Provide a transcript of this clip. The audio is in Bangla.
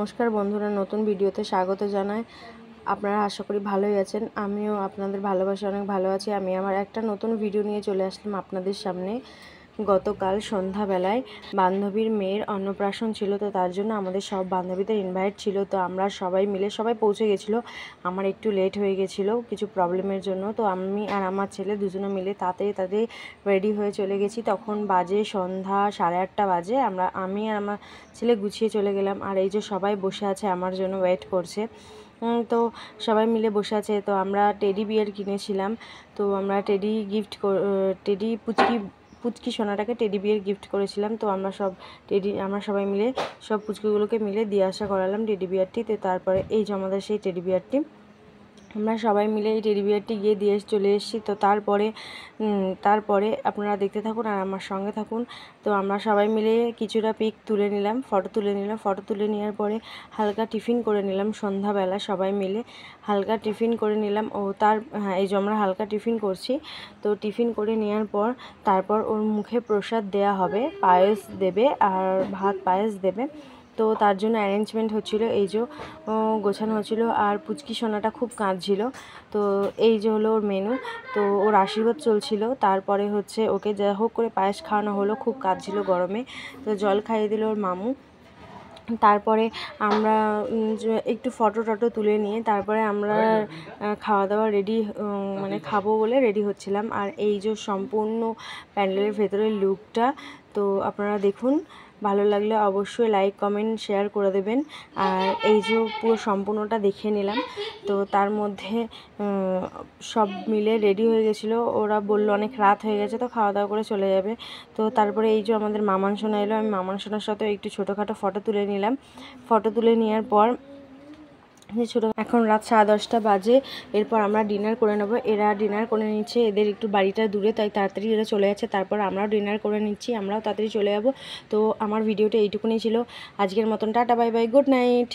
নমস্কার বন্ধুরা, নতুন ভিডিওতে স্বাগত জানাই। আপনারা আশা করি ভালোই আছেন। আমিও আপনাদের ভালোবাসা অনেক ভালো আছি। আমি আমার একটা নতুন ভিডিও নিয়ে চলে আসলাম আপনাদের সামনে। গতকাল সন্ধ্যাবেলায় বান্ধবীর মেয়ের অন্নপ্রাশন ছিল, তো তার জন্য আমাদের সব বান্ধবীদের ইনভাইট ছিল। তো আমরা সবাই মিলে সবাই পৌঁছে গেছিলো। আমার একটু লেট হয়ে গেছিলো কিছু প্রবলেমের জন্য। তো আমি আর আমার ছেলে দুজনে মিলে তাড়াতাড়ি রেডি হয়ে চলে গেছি। তখন বাজে সন্ধ্যা 8:30 বাজে। আমি আর আমার ছেলে গুছিয়ে চলে গেলাম। আর এই যে সবাই বসে আছে আমার জন্য, ওয়েট করছে। তো সবাই মিলে বসে আছে। তো আমরা টেডি বিয়ার কিনেছিলাম। তো আমরা টেডি পুচকি সোনাটাকে টেডি বিয়ার গিফট করেছিলাম। তো আমরা সবাই মিলে সব পুচকিগুলোকে মিলে দিয়ে আসা করালাম টেডি বিয়ারটি। তো তারপরে এই যে আমাদের সেই টেডি বিয়ারটি, আমরা সবাই মিলে এই টেডি বিয়ারটি গিয়ে দিয়ে চলে এসেছি। তো তারপরে আপনারা দেখতে থাকুন আর আমার সঙ্গে থাকুন। তো আমরা সবাই মিলে কিছুটা পিক তুলে নিলাম, ফটো তুলে নেওয়ার পরে হালকা টিফিন করে নিলাম। সন্ধ্যাবেলা সবাই মিলে হালকা টিফিন করে নিলাম। এই যে আমরা হালকা টিফিন করছি। তো টিফিন করে নেওয়ার পর তারপর ওর মুখে প্রসাদ দেয়া হবে, পায়েস দেবে আর ভাত পায়েস দেবে। তো তার জন্য অ্যারেঞ্জমেন্ট হচ্ছিলো, এই যে গোছানো হচ্ছিলো। আর পুচকি সোনাটা খুব কাঁদছিল। তো এই যে হলো ওর মেনু। তো ওর আশীর্বাদ চলছিল। তারপরে হচ্ছে ওকে যা হোক করে পায়েস খাওয়ানো হলো, খুব কাঁদছিল গরমে। তো জল খাইয়ে দিল ওর মামু। তারপরে আমরা একটু ফটো তুলে নিয়ে তারপরে আমরা খাওয়া দাওয়া খাবো বলে রেডি হচ্ছিলাম। আর এই যে সম্পূর্ণ প্যান্ডেলের ভেতরের লুকটা, তো আপনারা দেখুন। ভালো লাগলে অবশ্যই লাইক কমেন্ট শেয়ার করে দেবেন। আর এই যে পুরো সম্পূর্ণটা দেখে নিলাম। তো তার মধ্যে সব মিলে রেডি হয়ে গেছিলো। ওরা বললো অনেক রাত হয়ে গেছে, তো খাওয়া দাওয়া করে চলে যাবে। তো তারপরে এই যে আমাদের মামান সোনা এলো। আমি মামান সোনার সাথেও একটু ছোটোখাটো ফটো তুলে নিলাম। ফটো তুলে নেওয়ার পর এখন রাত 10:30 বাজে। এরপর আমরা ডিনার করে নেবো। এরা ডিনার করে নিচ্ছে, এদের একটু বাড়িটা দূরে, তাই তাড়াতাড়ি এরা চলে যাচ্ছে। তারপর আমরাও ডিনার করে নিচ্ছি, আমরাও তাড়াতাড়ি চলে যাবো। তো আমার ভিডিওটা এইটুকুনি ছিল আজকের মতন। Tata, bye bye, good night.